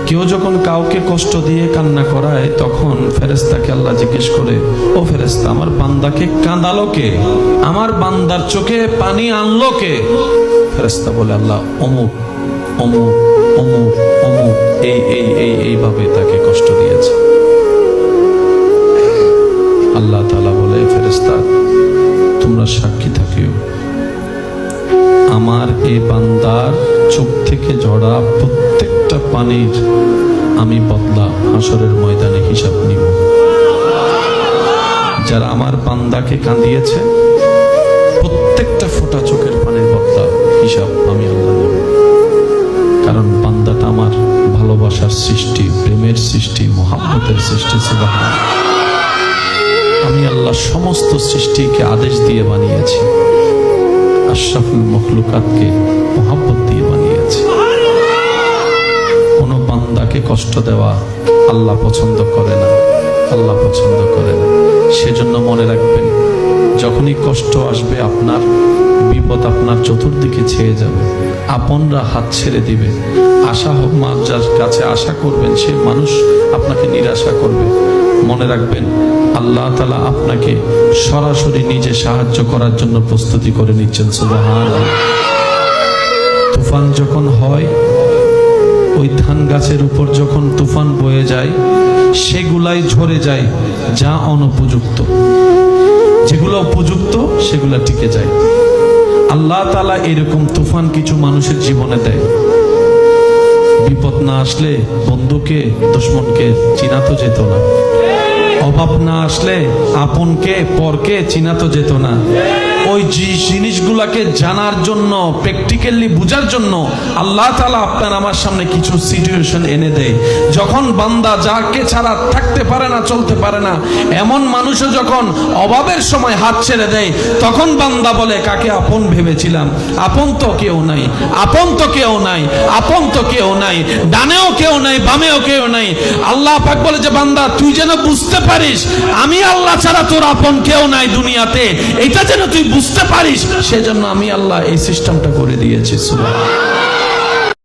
কেউ যখন কাউকে কষ্ট দিয়ে কান্না করায় তখন ফেরেশতাকে আল্লাহ জিজ্ঞেস করে, ও ফেরেশতা, আমার বান্দাকে কাঁদালো কে? আমার বান্দার চোখে পানি আনলো কে? ফেরেশতা বলে, আল্লাহ অমুক অমুক অমুক অমুক এইভাবে তাকে কষ্ট দিয়েছে। আল্লাহ তাআলা বলে, ফেরেশতা তোমরা সাক্ষী থাকিও, আমার এই বান্দার চোখ থেকে ঝরা প্রত্যেকটা পানির আমি বদলা হাসরের ময়দানে হিসাব নিব। যারা আমার বান্দাকে কাঁদিয়েছে প্রত্যেকটা ফোঁটা চোখের পানির বদলা হিসাব আমি আল্লাহ নেব। কারণ বান্দাটা আমার ভালোবাসার সৃষ্টি, প্রেমের সৃষ্টি, মহাব্বতের সৃষ্টি। সুবহানাল্লাহ। আমি আল্লাহ সমস্ত সৃষ্টিকে আদেশ দিয়ে বানিয়েছি, আশরাফুল মখলুকাতকে মহাব্বত দিয়ে বানিয়েছি। কোন বান্দাকে কষ্ট দেওয়া আল্লাহ পছন্দ করে না, আল্লাহ পছন্দ করে না। সেজন্য মনে রাখবেন, যখনই কষ্ট আসবে আপনার, বিপদ আপনার চতুর্দিকে ছেয়ে যাবে, আপনরা হাত ছেড়ে দিবে, আশা হোক যার কাছে আশা করবেন সে মানুষ আপনাকে নিরাশা করবে। মনে রাখবেন, আল্লাহ তাআলা আপনাকে সরাসরি নিজে সাহায্য করার জন্য প্রস্তুতি করে নিচ্ছেন। সুবহানাল্লাহ। তুফান যখন হয়, ওই ধান গাছের উপর যখন তুফান বয়ে যায়, সেগুলাই ঝরে যায় যা অনুপযুক্ত, যেগুলো উপযুক্ত সেগুলা টিকে যায়। আল্লাহ তাআলা এরকম তুফান কিছু মানুষের জীবনে দেয়। বিপদ না আসলে বন্ধুকে দুশমনকে চিনা তো যেত না, অভাব না আসলে আপনকে পরকে চিনা তো যেত না। ওই জিনিসগুলাকে জানার জন্য, প্র্যাকটিক্যালি বুঝার জন্য আল্লাহ তাআলা আপনার আমার সামনে কিছু সিচুয়েশন এনে দেয়। যখন বান্দা যাকে ছাড়া থাকতে পারে না, চলতে পারে না, এমন মানুষও যখন অভাবের সময় হাত ছেড়ে দেয়, তখন বান্দা বলে, কাকে আপন ভেবেছিলাম, আপন তো কেউ নাই, আপন তো কেউ নাই, আপন তো কেউ নাই, ডানেও কেউ নাই, বামেও কেউ নাই। আল্লাহ পাক বলে যে, বান্দা তুই যেন বুঝতে পারিস আমি আল্লাহ ছাড়া তোর আপন কেউ নাই দুনিয়াতে, এটা যেন তুই বুঝতে পারিস, সেজন্য আমি আল্লাহ এই সিস্টেমটা করে দিয়েছি। সুবহানাল্লাহ।